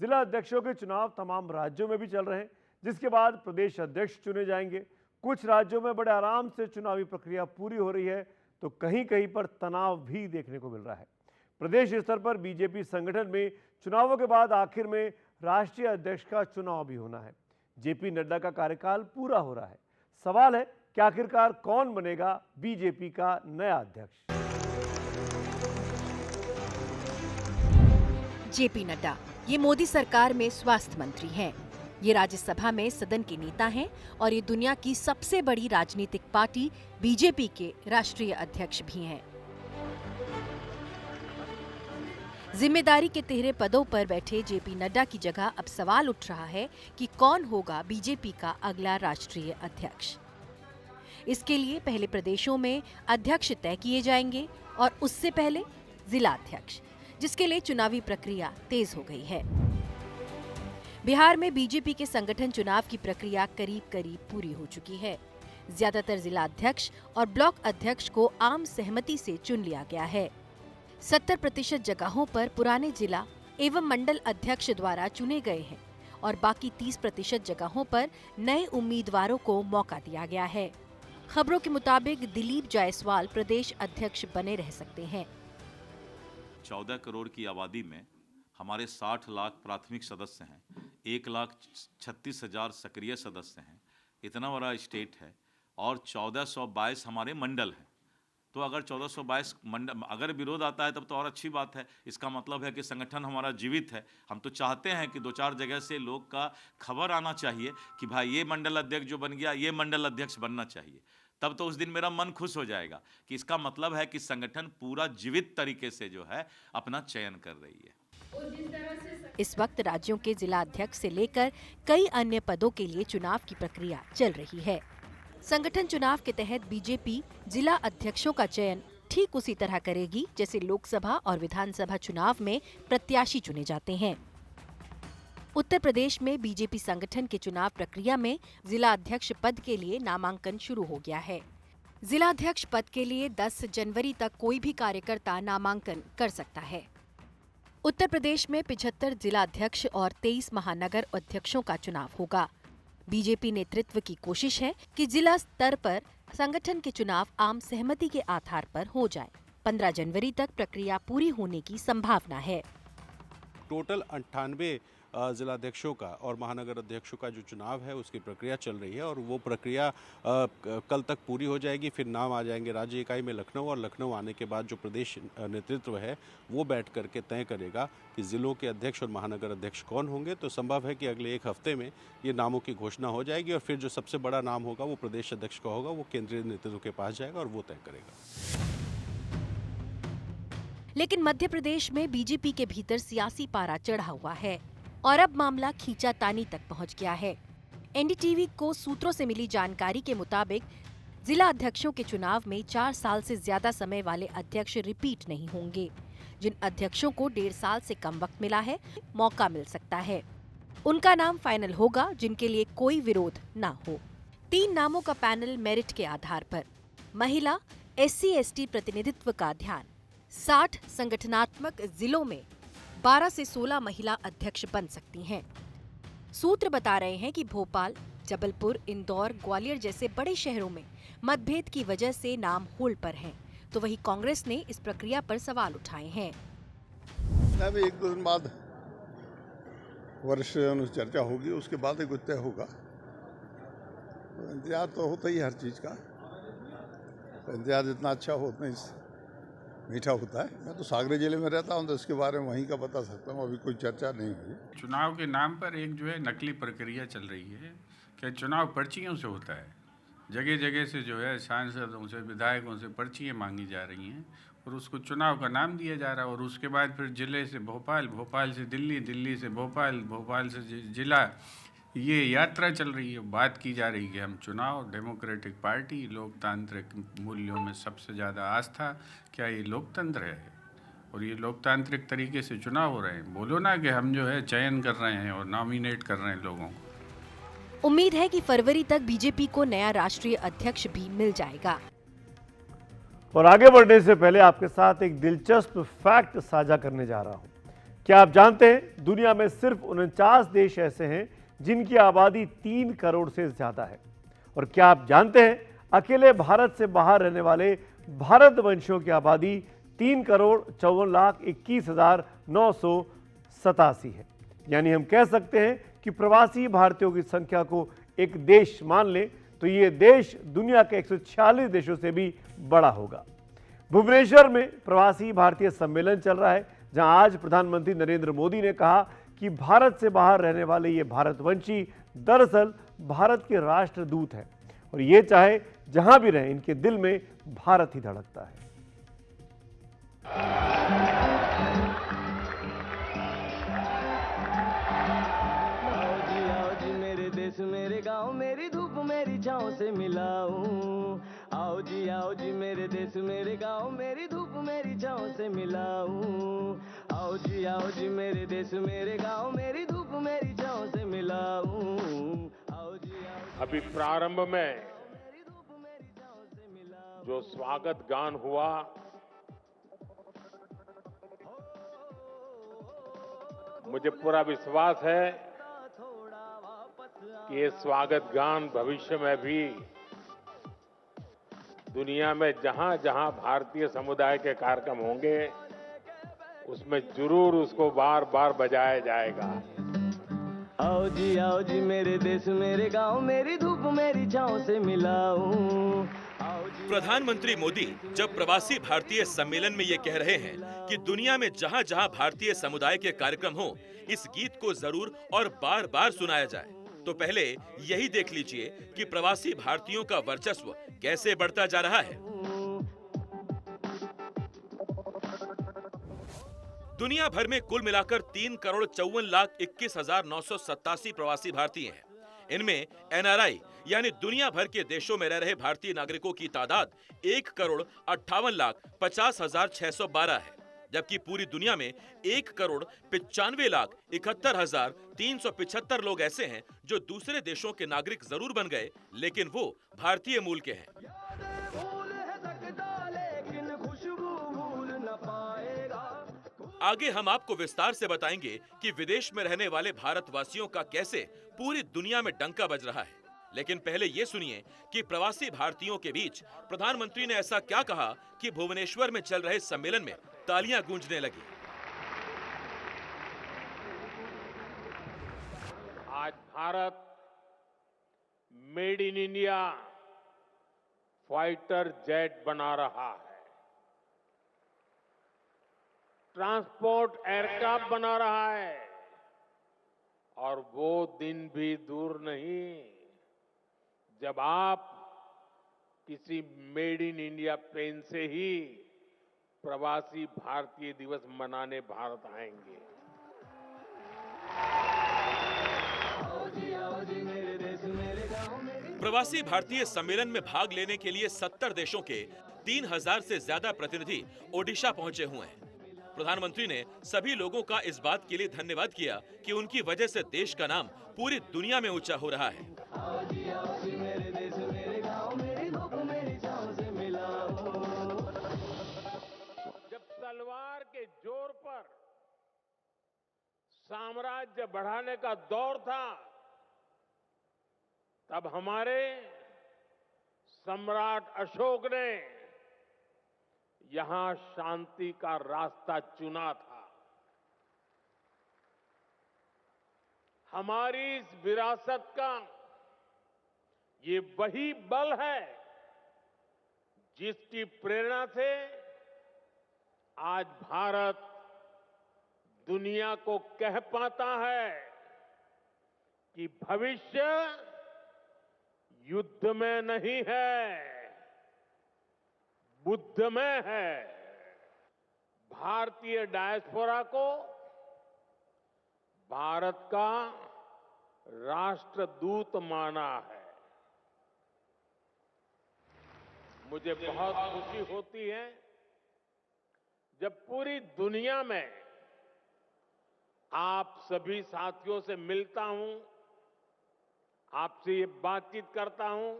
जिला अध्यक्षों के चुनाव तमाम राज्यों में भी चल रहे हैं, जिसके बाद प्रदेश अध्यक्ष चुने जाएंगे। कुछ राज्यों में बड़े आराम से चुनावी प्रक्रिया पूरी हो रही है, तो कहीं कहीं पर तनाव भी देखने को मिल रहा है। प्रदेश स्तर पर बीजेपी संगठन में चुनावों के बाद आखिर में राष्ट्रीय अध्यक्ष का चुनाव भी होना है। जेपी नड्डा का कार्यकाल पूरा हो रहा है। सवाल है कि आखिरकार कौन बनेगा बीजेपी का नया अध्यक्ष। जेपी नड्डा ये मोदी सरकार में स्वास्थ्य मंत्री हैं। ये राज्यसभा में सदन के नेता हैं और ये दुनिया की सबसे बड़ी राजनीतिक पार्टी बीजेपी के राष्ट्रीय अध्यक्ष भी हैं। जिम्मेदारी के तिहरे पदों पर बैठे जेपी नड्डा की जगह अब सवाल उठ रहा है कि कौन होगा बीजेपी का अगला राष्ट्रीय अध्यक्ष। इसके लिए पहले प्रदेशों में अध्यक्ष तय किए जाएंगे और उससे पहले जिला अध्यक्ष, जिसके लिए चुनावी प्रक्रिया तेज हो गई है। बिहार में बीजेपी के संगठन चुनाव की प्रक्रिया करीब करीब पूरी हो चुकी है। ज्यादातर जिला अध्यक्ष और ब्लॉक अध्यक्ष को आम सहमति से चुन लिया गया है। 70% जगहों पर पुराने जिला एवं मंडल अध्यक्ष द्वारा चुने गए हैं और बाकी 30% जगहों पर नए उम्मीदवारों को मौका दिया गया है। खबरों के मुताबिक दिलीप जायसवाल प्रदेश अध्यक्ष बने रह सकते हैं। 14 करोड़ की आबादी में हमारे 60 लाख प्राथमिक सदस्य हैं, 1,36,000 सक्रिय सदस्य हैं। इतना बड़ा स्टेट है और 1422 हमारे मंडल हैं। तो अगर 1422 मंडल, अगर विरोध आता है तब तो और अच्छी बात है। इसका मतलब है कि संगठन हमारा जीवित है। हम तो चाहते हैं कि 2-4 जगह से लोग का खबर आना चाहिए कि भाई ये मंडल अध्यक्ष जो बन गया, ये मंडल अध्यक्ष बनना चाहिए। तब तो उस दिन मेरा मन खुश हो जाएगा कि इसका मतलब है कि संगठन पूरा जीवित तरीके से जो है अपना चयन कर रही है। इस वक्त राज्यों के जिला अध्यक्ष से लेकर कई अन्य पदों के लिए चुनाव की प्रक्रिया चल रही है। संगठन चुनाव के तहत बीजेपी जिला अध्यक्षों का चयन ठीक उसी तरह करेगी जैसे लोकसभा और विधानसभा चुनाव में प्रत्याशी चुने जाते हैं। उत्तर प्रदेश में बीजेपी संगठन के चुनाव प्रक्रिया में जिला अध्यक्ष पद के लिए नामांकन शुरू हो गया है। जिला अध्यक्ष पद के लिए 10 जनवरी तक कोई भी कार्यकर्ता नामांकन कर सकता है। उत्तर प्रदेश में 75 जिला अध्यक्ष और 23 महानगर अध्यक्षों का चुनाव होगा। बीजेपी नेतृत्व की कोशिश है कि जिला स्तर पर संगठन के चुनाव आम सहमति के आधार पर हो जाए। 15 जनवरी तक प्रक्रिया पूरी होने की संभावना है। टोटल 98 जिलाध्यक्षों का और महानगर अध्यक्षों का जो चुनाव है उसकी प्रक्रिया चल रही है और वो प्रक्रिया कल तक पूरी हो जाएगी। फिर नाम आ जाएंगे राज्य इकाई में लखनऊ और लखनऊ आने के बाद जो प्रदेश नेतृत्व है वो बैठ करके तय करेगा कि जिलों के अध्यक्ष और महानगर अध्यक्ष कौन होंगे। तो संभव है कि अगले एक हफ्ते में ये नामों की घोषणा हो जाएगी और फिर जो सबसे बड़ा नाम होगा वो प्रदेश अध्यक्ष का होगा, वो केंद्रीय नेतृत्व के पास जाएगा और वो तय करेगा। लेकिन मध्य प्रदेश में बीजेपी के भीतर सियासी पारा चढ़ा हुआ है और अब मामला खींचातानी तक पहुंच गया है। एनडीटीवी को सूत्रों से मिली जानकारी के मुताबिक जिला अध्यक्षों के चुनाव में 4 साल से ज्यादा समय वाले अध्यक्ष रिपीट नहीं होंगे। जिन अध्यक्षों को 1.5 साल से कम वक्त मिला है, मौका मिल सकता है। उनका नाम फाइनल होगा जिनके लिए कोई विरोध ना हो। 3 नामों का पैनल मेरिट के आधार पर। महिला SC/ST प्रतिनिधित्व का ध्यान। 60 संगठनात्मक जिलों में 12 से 16 महिला अध्यक्ष बन सकती हैं। सूत्र बता रहे हैं कि भोपाल, जबलपुर, इंदौर, ग्वालियर जैसे बड़े शहरों में मतभेद की वजह से नाम होल्ड पर हैं, तो वहीं कांग्रेस ने इस प्रक्रिया पर सवाल उठाए हैं। अभी 1-2 दिन बाद वरिष्ठ चर्चा होगी, उसके बाद एक तय होगा। इंतजार तो होता ही हर चीज का, इंतजार जितना अच्छा हो उतना मीठा होता है। मैं तो सागरे जिले में रहता हूँ तो इसके बारे में वहीं का बता सकता हूँ, अभी कोई चर्चा नहीं हुई। चुनाव के नाम पर एक जो है नकली प्रक्रिया चल रही है कि चुनाव पर्चियों से होता है। जगह जगह से जो है सांसदों से, विधायकों से पर्चियाँ मांगी जा रही हैं और उसको चुनाव का नाम दिया जा रहा है और उसके बाद फिर जिले से भोपाल, भोपाल से दिल्ली, दिल्ली से भोपाल, भोपाल से जिला, ये यात्रा चल रही है। बात की जा रही है कि हम चुनाव, डेमोक्रेटिक पार्टी, लोकतांत्रिक मूल्यों में सबसे ज़्यादा आस्था, क्या ये लोकतंत्र है? और ये लोकतांत्रिक तरीके से चुनाव हो रहे हैं। बोलो ना कि हम जो है चयन कर रहे हैं और नॉमिनेट कर रहे हैं लोगों को। उम्मीद है कि फरवरी तक बीजेपी को नया राष्ट्रीय अध्यक्छ भी मिल जाएगा। और आगे बढ़ने से पहले आपके साथ एक दिलचस्प फैक्ट साझा करने जा रहा हूं। क्या आप जानते हैं दुनिया में सिर्फ 49 देश ऐसे हैं जिनकी आबादी 3 करोड़ से ज्यादा है? और क्या आप जानते हैं अकेले भारत से बाहर रहने वाले भारतवंशियों की आबादी 3,54,21,987 है। यानी हम कह सकते हैं कि प्रवासी भारतीयों की संख्या को एक देश मान लें तो ये देश दुनिया के 146 देशों से भी बड़ा होगा। भुवनेश्वर में प्रवासी भारतीय सम्मेलन चल रहा है, जहां आज प्रधानमंत्री नरेंद्र मोदी ने कहा कि भारत से बाहर रहने वाले ये भारतवंशी दरअसल भारत के राष्ट्रदूत हैं और ये चाहे जहां भी रहें इनके दिल में भारत ही धड़कता है। आओ जी मेरे देश मेरे गांव, मेरी धूप मेरी छांव से मिलाऊं। आओ जी मेरे देश मेरे गांव, मेरी धूप मेरी छांव से मिलाऊं। आओ जी मेरे देश मेरे गांव, मेरी धूप मेरी छांव से मिलाऊं। अभी प्रारंभ में जो स्वागत गान हुआ, मुझे पूरा विश्वास है कि ये स्वागत गान भविष्य में भी दुनिया में जहां जहां भारतीय समुदाय के कार्यक्रम होंगे उसमें जरूर उसको बार बार बजाया जाएगा। आओ जी मेरे देश मेरे गांव, मेरी धूप मेरी छांव से मिलाऊं। प्रधानमंत्री मोदी जब प्रवासी भारतीय सम्मेलन में ये कह रहे हैं कि दुनिया में जहां जहां भारतीय समुदाय के कार्यक्रम हो, इस गीत को जरूर और बार बार सुनाया जाए, तो पहले यही देख लीजिए कि प्रवासी भारतीयों का वर्चस्व कैसे बढ़ता जा रहा है। दुनिया भर में कुल मिलाकर 3,54,21,987 प्रवासी भारतीय हैं। इनमें NRI यानी दुनिया भर के देशों में रह रहे भारतीय नागरिकों की तादाद 1,58,50,612 है, जबकि पूरी दुनिया में 1,95,71,375 लोग ऐसे हैं जो दूसरे देशों के नागरिक जरूर बन गए, लेकिन वो भारतीय मूल के हैं। आगे हम आपको विस्तार से बताएंगे कि विदेश में रहने वाले भारतवासियों का कैसे पूरी दुनिया में डंका बज रहा है। लेकिन पहले ये सुनिए कि प्रवासी भारतीयों के बीच प्रधानमंत्री ने ऐसा क्या कहा कि भुवनेश्वर में चल रहे सम्मेलन में तालियां गूंजने लगी। Bharat made in India fighter jet बना रहा है, ट्रांसपोर्ट एयरक्राफ्ट बना रहा है, और वो दिन भी दूर नहीं जब आप किसी मेड इन इंडिया प्लेन से ही प्रवासी भारतीय दिवस मनाने भारत आएंगे। प्रवासी भारतीय सम्मेलन में भाग लेने के लिए 70 देशों के 3000 से ज्यादा प्रतिनिधि ओडिशा पहुंचे हुए हैं। प्रधानमंत्री ने सभी लोगों का इस बात के लिए धन्यवाद किया कि उनकी वजह से देश का नाम पूरी दुनिया में ऊंचा हो रहा है। जब तलवार के जोर पर साम्राज्य बढ़ाने का दौर था, तब हमारे सम्राट अशोक ने यहां शांति का रास्ता चुना था। हमारी इस विरासत का ये वही बल है जिसकी प्रेरणा से आज भारत दुनिया को कह पाता है कि भविष्य युद्ध में नहीं है, बुद्ध में है। भारतीय डायस्पोरा को भारत का राष्ट्रदूत माना है। मुझे बहुत खुशी होती है जब पूरी दुनिया में आप सभी साथियों से मिलता हूं, आपसे ये बातचीत करता हूं।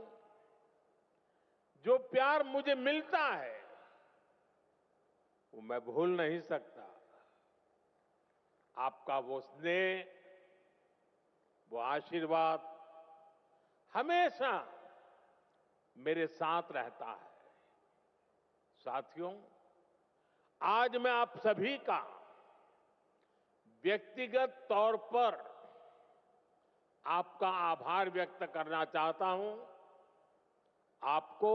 जो प्यार मुझे मिलता है वो मैं भूल नहीं सकता। आपका वो स्नेह, वो आशीर्वाद हमेशा मेरे साथ रहता है। साथियों, आज मैं आप सभी का व्यक्तिगत तौर पर आपका आभार व्यक्त करना चाहता हूं। आपको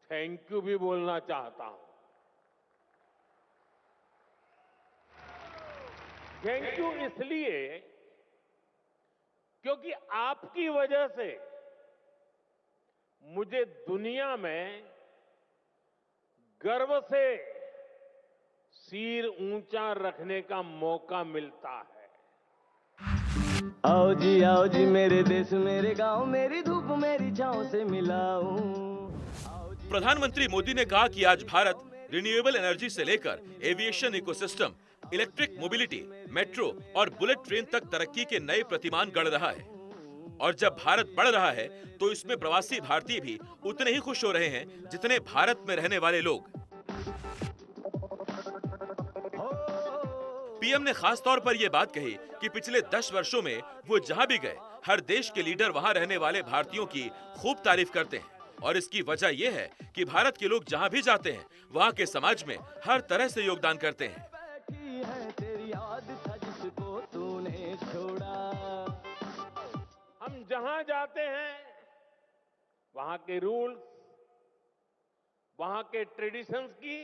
थैंक यू भी बोलना चाहता हूं। थैंक यू इसलिए क्योंकि आपकी वजह से मुझे दुनिया में गर्व से सिर ऊंचा रखने का मौका मिलता है। आओ जी मेरे देश मेरे गांव, मेरी धूप मेरी छांव से मिलाऊं। प्रधानमंत्री मोदी ने कहा कि आज भारत रिन्यूएबल एनर्जी से लेकर aviation ecosystem, electric mobility, metro और बुलेट ट्रेन तक तरक्की के नए प्रतिमान गढ़ रहा है। और जब भारत बढ़ रहा है तो इसमें प्रवासी भारतीय भी उतने ही खुश हो रहे हैं जितने भारत में रहने वाले लोग। पीएम ने खास तौर पर यह बात कही कि पिछले 10 वर्षों में वो जहां भी गए, हर देश के लीडर वहां रहने वाले भारतीयों की खूब तारीफ करते हैं। और इसकी वजह यह है कि भारत के लोग जहां भी जाते हैं वहां के समाज में हर तरह से योगदान करते हैं। हम जहां जाते हैं वहां के रूल्स, वहां के ट्रेडिशंस की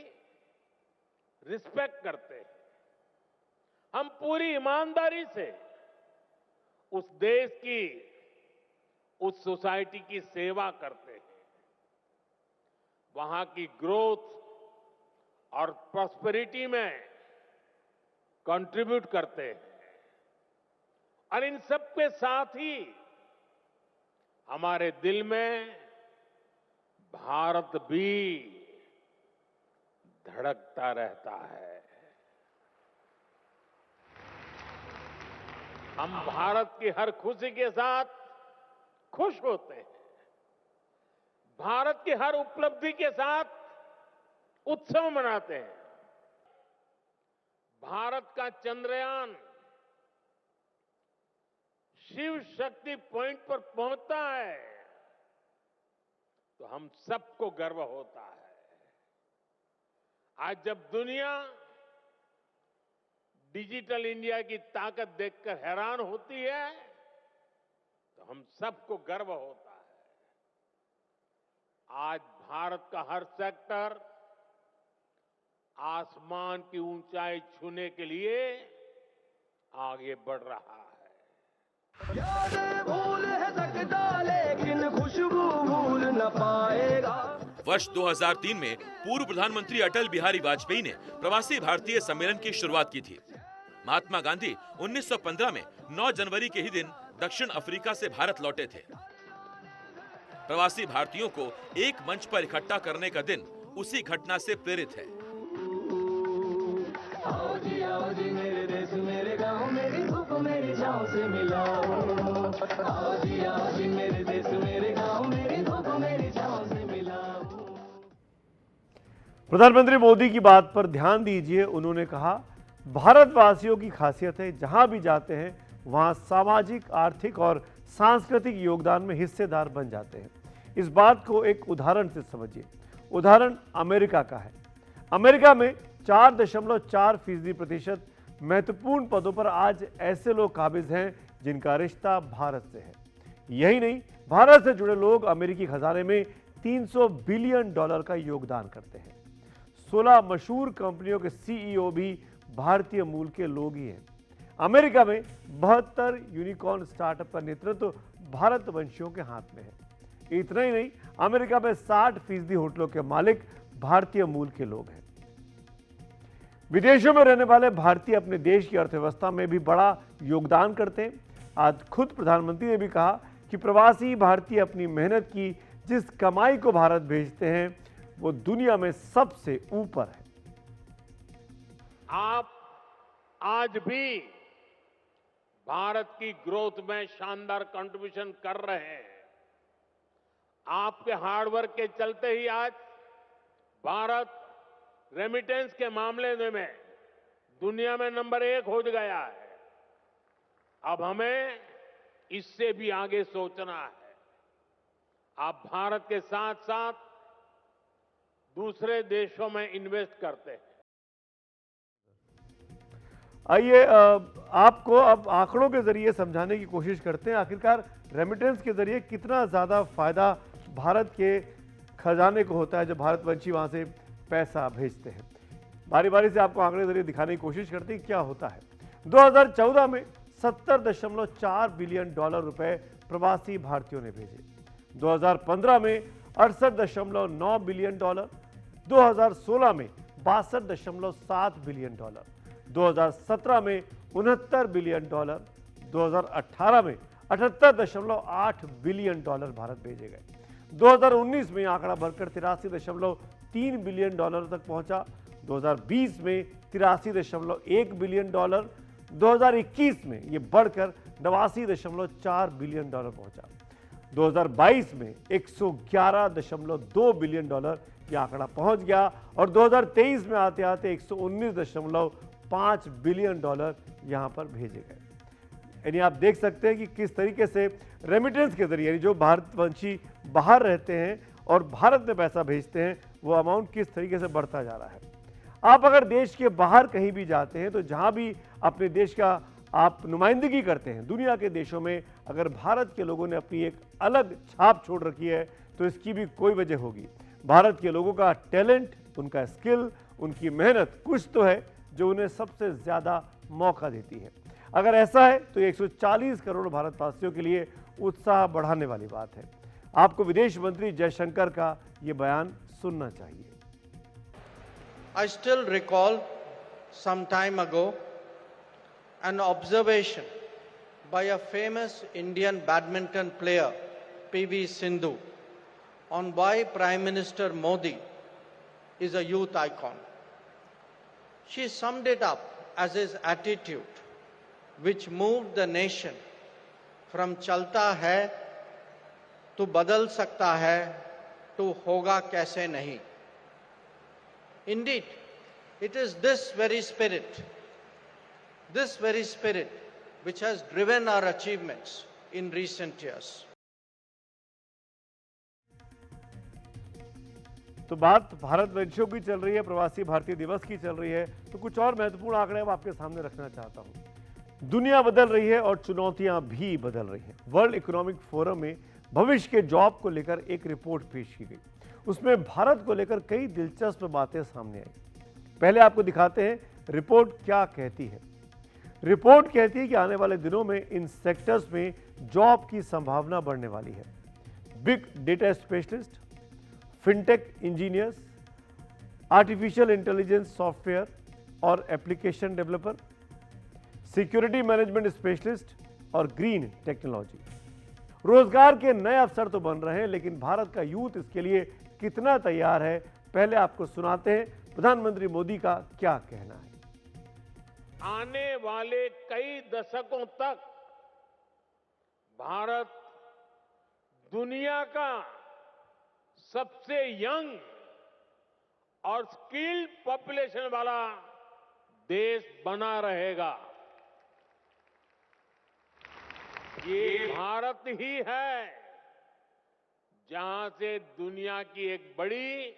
रिस्पेक्ट करते हैं। हम पूरी ईमानदारी से उस देश की, उस सोसाइटी की सेवा करते हैं। वहां की ग्रोथ और प्रॉस्पेरिटी में कंट्रीब्यूट करते हैं। और इन सब के साथ ही हमारे दिल में भारत भी धड़कता रहता है। हम भारत की हर खुशी के साथ खुश होते हैं। भारत की हर उपलब्धि के साथ उत्सव मनाते हैं। भारत का चंद्रयान शिव शक्ति पॉइंट पर पहुंचता है तो हम सबको गर्व होता है। आज जब दुनिया डिजिटल इंडिया की ताकत देखकर हैरान होती है हम सबको गर्व होता है। आज भारत का हर सेक्टर आसमान की ऊंचाई छूने के लिए आगे बढ़ रहा है। भूल है सकता लेकिन खुशबू भूल न पाएगा। वर्ष 2003 में पूर्व प्रधानमंत्री अटल बिहारी वाजपेयी ने प्रवासी भारतीय सम्मेलन की शुरुआत की थी। महात्मा गांधी 1915 में 9 जनवरी के ही दिन दक्षिण अफ्रीका से भारत लौटे थे। प्रवासी भारतीयों को एक मंच पर इकट्ठा करने का दिन उसी घटना से प्रेरित है। आओ जी मेरे देश मेरे गांव मेरी धूप मेरी छांव से मिलाओ। आओ जी मेरे देश मेरे गांव मेरी धूप मेरी छांव से मिलाओ। प्रधानमंत्री मोदी की बात पर ध्यान दीजिए। उन्होंने कहा, भारतवासियों की खासियत है जहां भी जाते हैं वहां सामाजिक, आर्थिक और सांस्कृतिक योगदान में हिस्सेदार बन जाते हैं। इस बात को एक उदाहरण से समझिए। उदाहरण अमेरिका का है। अमेरिका में 4.4% महत्वपूर्ण पदों पर आज ऐसे लोग काबिज हैं जिनका रिश्ता भारत से है। यही नहीं, भारत से जुड़े लोग अमेरिकी खजाने में $300 बिलियन का योगदान करते हैं। 16 मशहूर कंपनियों के सीईओ भी भारतीय मूल के लोग ही हैं। अमेरिका में 72 यूनिकॉर्न स्टार्टअप का नेतृत्व भारतवंशियों के हाथ में है। इतना ही नहीं, अमेरिका में 60% होटलों के मालिक भारतीय मूल के लोग हैं। विदेशों में रहने वाले भारतीय अपने देश की अर्थव्यवस्था में भी बड़ा योगदान करते हैं। आज खुद प्रधानमंत्री ने भी कहा कि प्रवासी भारतीय अपनी मेहनत की जिस कमाई को भारत भेजते हैं वो दुनिया में सबसे ऊपर है। आप आज भी भारत की ग्रोथ में शानदार कंट्रीब्यूशन कर रहे हैं। आपके हार्डवर्क के चलते ही आज भारत रेमिटेंस के मामले में दुनिया में नंबर 1 हो गया है। अब हमें इससे भी आगे सोचना है। आप भारत के साथ साथ दूसरे देशों में इन्वेस्ट करते हैं। आइए आपको अब आंकड़ों के जरिए समझाने की कोशिश करते हैं आखिरकार रेमिटेंस के जरिए कितना ज़्यादा फायदा भारत के खजाने को होता है जब भारतवंशी वहाँ से पैसा भेजते हैं। बारी बारी से आपको आंकड़े जरिए दिखाने की कोशिश करते हैं क्या होता है। 2014 में $70.4 बिलियन रुपए प्रवासी भारतीयों ने भेजे। 2015 में 68.9 बिलियन डॉलर, 2016 में 62.7 बिलियन डॉलर, 2017 में 69 बिलियन डॉलर, 2018 में 78.8 बिलियन डॉलर भारत भेजे गए। 2019 में आंकड़ा बढ़कर 83.3 बिलियन डॉलर तक पहुंचा। 2020 में 83.1 बिलियन डॉलर, 2021 में ये बढ़कर 89.4 बिलियन डॉलर पहुंचा। 2022 में 111.2 बिलियन डॉलर ये आंकड़ा पहुंच गया और 2023 में आते आते 119.5 बिलियन डॉलर यहां पर भेजे गए। यानी आप देख सकते हैं कि किस तरीके से रेमिटेंस के जरिए जो भारतवंशी बाहर रहते हैं और भारत में पैसा भेजते हैं वो अमाउंट किस तरीके से बढ़ता जा रहा है। आप अगर देश के बाहर कहीं भी जाते हैं तो जहां भी अपने देश का आप नुमाइंदगी करते हैं दुनिया के देशों में, अगर भारत के लोगों ने अपनी एक अलग छाप छोड़ रखी है तो इसकी भी कोई वजह होगी। भारत के लोगों का टैलेंट, उनका स्किल, उनकी मेहनत कुछ तो है जो उन्हें सबसे ज़्यादा मौका देती है। अगर ऐसा है तो 140 करोड़ भारतवासियों के लिए उत्साह बढ़ाने वाली बात है। आपको विदेश मंत्री जयशंकर का ये बयान सुनना चाहिए। I still recall some time ago an observation by a famous Indian badminton player, P.V. Sindhu, on why Prime Minister Modi is a youth icon. She summed it up as his attitude, which moved the nation from chalta hai to badal sakta hai to hoga kaise nahi. Indeed, it is this very spirit which has driven our achievements in recent years. तो बात भारतवंशियों की चल रही है, प्रवासी भारतीय दिवस की चल रही है, तो कुछ और महत्वपूर्ण आंकड़े अब आपके सामने रखना चाहता हूं। दुनिया बदल रही है और चुनौतियां भी बदल रही हैं। वर्ल्ड इकोनॉमिक फोरम में भविष्य के जॉब को लेकर एक रिपोर्ट पेश की गई। उसमें भारत को लेकर कई दिलचस्प बातें सामने आई। पहले आपको दिखाते हैं रिपोर्ट क्या कहती है। रिपोर्ट कहती है कि आने वाले दिनों में इन सेक्टर्स में जॉब की संभावना बढ़ने वाली है। Big data specialist, fintech engineers, artificial intelligence software और application developer, security management specialist और ग्रीन टेक्नोलॉजी। रोजगार के नए अवसर तो बन रहे हैं, लेकिन भारत का यूथ इसके लिए कितना तैयार है, पहले आपको सुनाते हैं प्रधानमंत्री मोदी का क्या कहना है। आने वाले कई दशकों तक भारत दुनिया का सबसे यंग और स्किल्ड पॉपुलेशन वाला देश बना रहेगा। ये भारत ही है जहां से दुनिया की एक बड़ी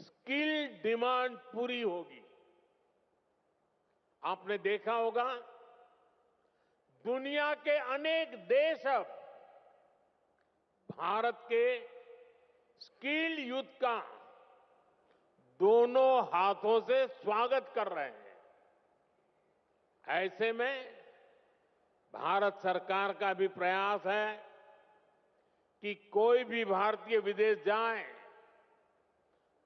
स्किल डिमांड पूरी होगी। आपने देखा होगा दुनिया के अनेक देश अब भारत के स्किल यूथ का दोनों हाथों से स्वागत कर रहे हैं। ऐसे में भारत सरकार का भी प्रयास है कि कोई भी भारतीय विदेश जाए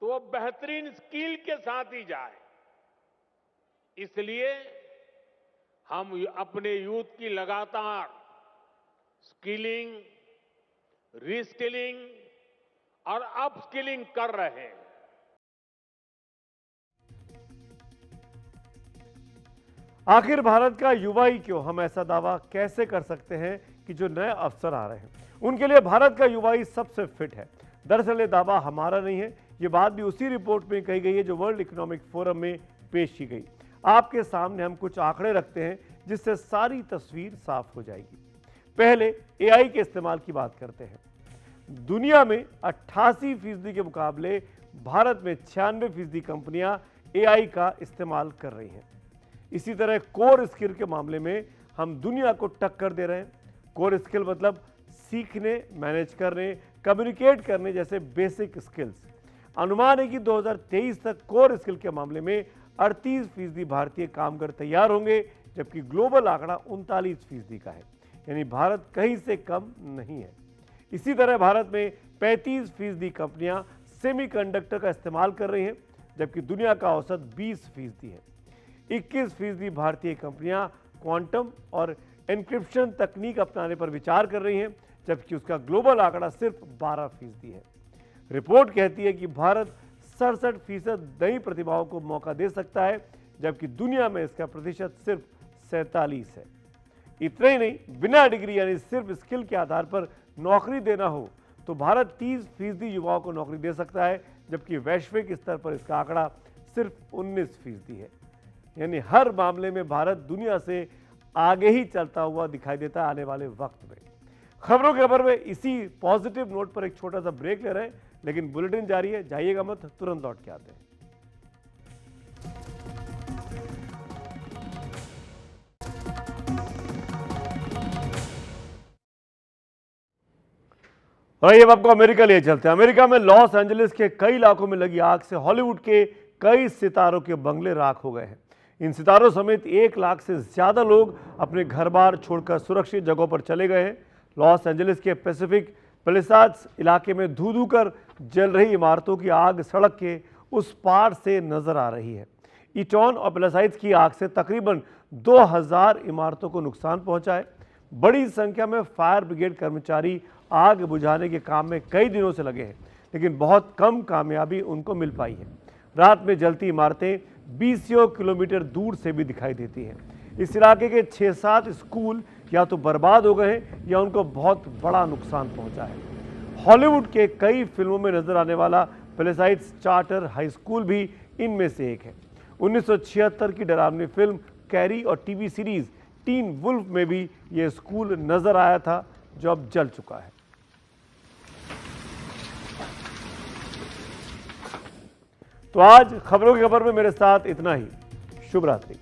तो वो बेहतरीन स्किल के साथ ही जाए। इसलिए हम अपने यूथ की लगातार स्किलिंग, रीस्किलिंग और अपस्किलिंग कर रहे हैं। आखिर भारत का युवा ही क्यों, हम ऐसा दावा कैसे कर सकते हैं कि जो नए अवसर आ रहे हैं उनके लिए भारत का युवा ही सबसे फिट है। दरअसल ये दावा हमारा नहीं है, ये बात भी उसी रिपोर्ट में कही गई है जो वर्ल्ड इकोनॉमिक फोरम में पेश की गई। आपके सामने हम कुछ आंकड़े रखते हैं जिससे सारी तस्वीर साफ हो जाएगी। पहले एआई के इस्तेमाल की बात करते हैं। दुनिया में 88% के मुकाबले भारत में 96% कंपनियां एआई का इस्तेमाल कर रही हैं। इसी तरह कोर स्किल के मामले में हम दुनिया को टक्कर दे रहे हैं। कोर स्किल मतलब सीखने, मैनेज करने, कम्युनिकेट करने जैसे बेसिक स्किल्स। अनुमान है कि 2023 तक कोर स्किल के मामले में 38% भारतीय कामगार तैयार होंगे, जबकि ग्लोबल आंकड़ा 39% का है, यानी भारत कहीं से कम नहीं है। इसी तरह भारत में 35% कंपनियां सेमीकंडक्टर का इस्तेमाल कर रही हैं, जबकि दुनिया का औसत 20% है। 21% भारतीय कंपनियां क्वांटम और एन्क्रिप्शन तकनीक अपनाने पर विचार कर रही हैं, जबकि उसका ग्लोबल आंकड़ा सिर्फ 12% है। रिपोर्ट कहती है कि भारत 67% नई प्रतिभाओं को मौका दे सकता है, जबकि दुनिया में इसका प्रतिशत सिर्फ 47 है। इतना ही नहीं, बिना डिग्री यानी सिर्फ स्किल के आधार पर नौकरी देना हो तो भारत 30% युवाओं को नौकरी दे सकता है, जबकि वैश्विक स्तर पर इसका आंकड़ा सिर्फ 19% है। यानी हर मामले में भारत दुनिया से आगे ही चलता हुआ दिखाई देता है आने वाले वक्त में। खबरों के खबर में इसी पॉजिटिव नोट पर एक छोटा सा ब्रेक ले रहे हैं, लेकिन बुलेटिन जारी है, जाइएगा मत, तुरंत लौट के आते हैं। और अब आपको अमेरिका लिए चलते हैं। अमेरिका में लॉस एंजलिस के कई इलाकों में लगी आग से हॉलीवुड के कई सितारों के बंगले राख हो गए हैं। इन सितारों समेत 1 लाख से ज्यादा लोग अपने घर बार छोड़कर सुरक्षित जगहों पर चले गए हैं। लॉस एंजलिस के पैसिफिक पैलिसाड्स इलाके में धू धू कर जल रही इमारतों की आग सड़क के उस पार से नजर आ रही है। इटॉन और पैलिसाड्स की आग से तकरीबन 2000 इमारतों को नुकसान पहुंचा है। बड़ी संख्या में फायर ब्रिगेड कर्मचारी आग बुझाने के काम में कई दिनों से लगे हैं, लेकिन बहुत कम कामयाबी उनको मिल पाई है। रात में जलती इमारतें 20 किलोमीटर दूर से भी दिखाई देती हैं। इस इलाके के 6-7 स्कूल या तो बर्बाद हो गए हैं या उनको बहुत बड़ा नुकसान पहुंचा है। हॉलीवुड के कई फिल्मों में नजर आने वाला पैलिसाड्स चार्टर हाई स्कूल भी इनमें से एक है। 1976 की डरावनी फिल्म कैरी और टीवी सीरीज टीन वुल्फ में भी यह स्कूल नजर आया था, जो अब जल चुका है। तो आज खबरों की खबर में मेरे साथ इतना ही। शुभ रात्रि।